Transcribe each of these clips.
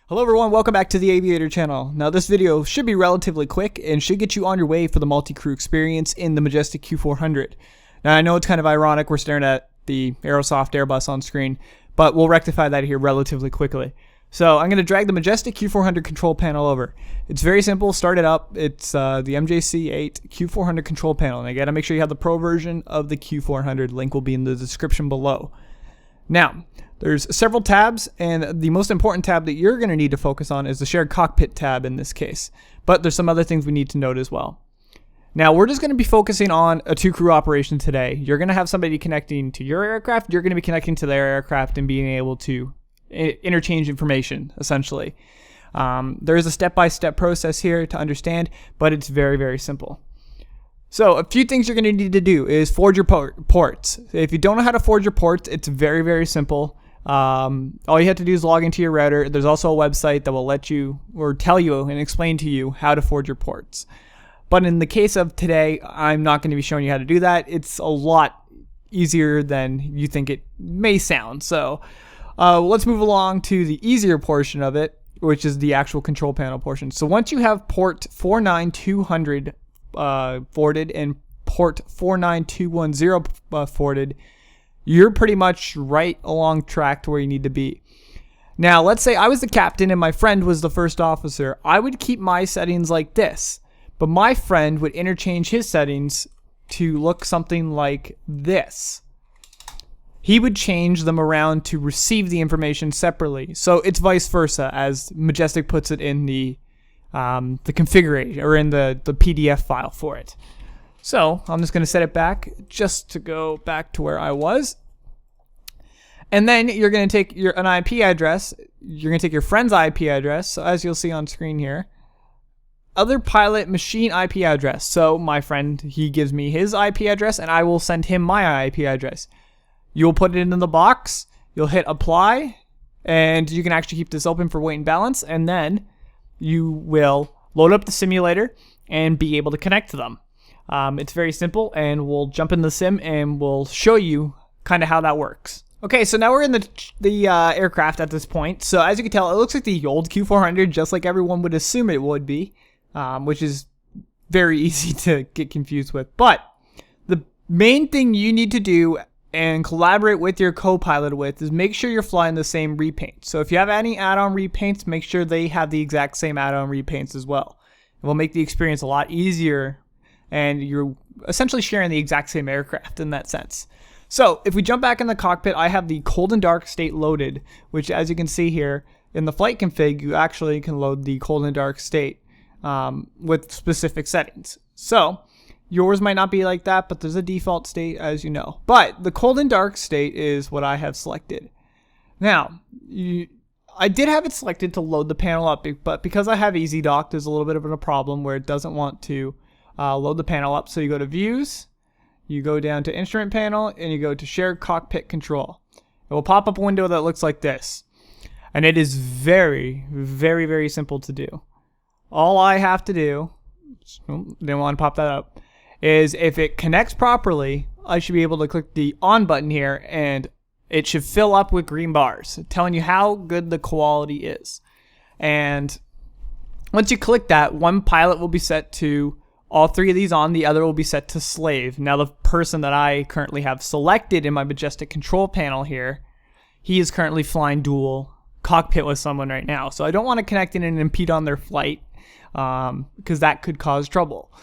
Hello everyone, welcome back to the Aviator channel. Now this video should be relatively quick and should get you on your way for the multi-crew experience in the Majestic Q400. Now I know it's kind of ironic we're staring at the Aerosoft Airbus on screen, but we'll rectify that here relatively quickly. So I'm going to drag the Majestic Q400 control panel over. It's very simple, start it up. It's the MJC8 Q400 control panel. And again, make sure you have the Pro version of the Q400. Link will be in the description below. Now, there's several tabs, and the most important tab that you're going to need to focus on is the Shared Cockpit tab in this case. But there's some other things we need to note as well. Now, we're just going to be focusing on a two-crew operation today. You're going to have somebody connecting to your aircraft. You're going to be connecting to their aircraft and being able to interchange information, essentially. There is a step-by-step process here to understand, but it's very, very simple. So a few things you're going to need to do is forge your ports. If you don't know how to forge your ports, it's very, very simple. All you have to do is log into your router. There's also a website that will let you or tell you and explain to you how to forge your ports. But in the case of today, I'm not going to be showing you how to do that. It's a lot easier than you think it may sound. So let's move along to the easier portion of it, which is the actual control panel portion. So once you have port 49200 forwarded and port 49210 forwarded, you're pretty much right along track to where you need to be. Now, let's say I was the captain and my friend was the first officer. I would keep my settings like this, but my friend would interchange his settings to look something like this. He would change them around to receive the information separately. So it's vice versa, as Majestic puts it in the configuration or in the PDF file for it. So I'm just going to set it back just to go back to where I was. And then you're going to take an IP address. You're going to take your friend's IP address. So as you'll see on screen here, other pilot machine IP address. So my friend, he gives me his IP address and I will send him my IP address. You'll put it in the box. You'll hit apply and you can actually keep this open for weight and balance. And then you will load up the simulator and be able to connect to them. It's very simple, and we'll jump in the sim and we'll show you kind of how that works. Okay, so now we're in the aircraft at this point. So as you can tell, it looks like the old Q400, just like everyone would assume it would be, which is very easy to get confused with. But the main thing you need to do and collaborate with your co-pilot with is make sure you're flying the same repaint. So if you have any add-on repaints, make sure they have the exact same add-on repaints as well. It will make the experience a lot easier, and you're essentially sharing the exact same aircraft in that sense. So if we jump back in the cockpit, I have the cold and dark state loaded, which as you can see here in the flight config, you actually can load the cold and dark state with specific settings. So yours might not be like that, but there's a default state, as you know. But the cold and dark state is what I have selected. Now, I did have it selected to load the panel up, but because I have EasyDock, there's a little bit of a problem where it doesn't want to load the panel up. So you go to Views, you go down to Instrument Panel, and you go to Shared Cockpit Control. It will pop up a window that looks like this. And it is very, very, very simple to do. All I have to do, didn't want to pop that up, is if it connects properly, I should be able to click the on button here and it should fill up with green bars telling you how good the quality is. And once you click that, one pilot will be set to all three of these on, the other will be set to slave. Now the person that I currently have selected in my Majestic control panel here, he is currently flying dual cockpit with someone right now. So I don't want to connect in and impede on their flight because that could cause trouble.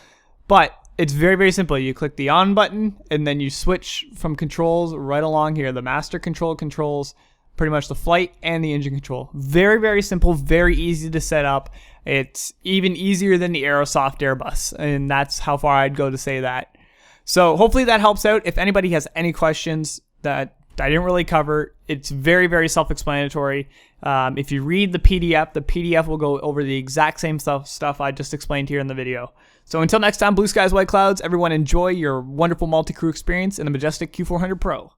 But it's very, very simple. You click the on button and then you switch from controls right along here. The master control controls pretty much the flight and the engine control. Very, very simple, very easy to set up. It's even easier than the Aerosoft Airbus, and that's how far I'd go to say that. So hopefully that helps out. If anybody has any questions that I didn't really cover, it's very, very self-explanatory. If you read the PDF will go over the exact same stuff I just explained here in the video. So until next time, blue skies, white clouds, everyone enjoy your wonderful multi-crew experience in the Majestic Q400 Pro.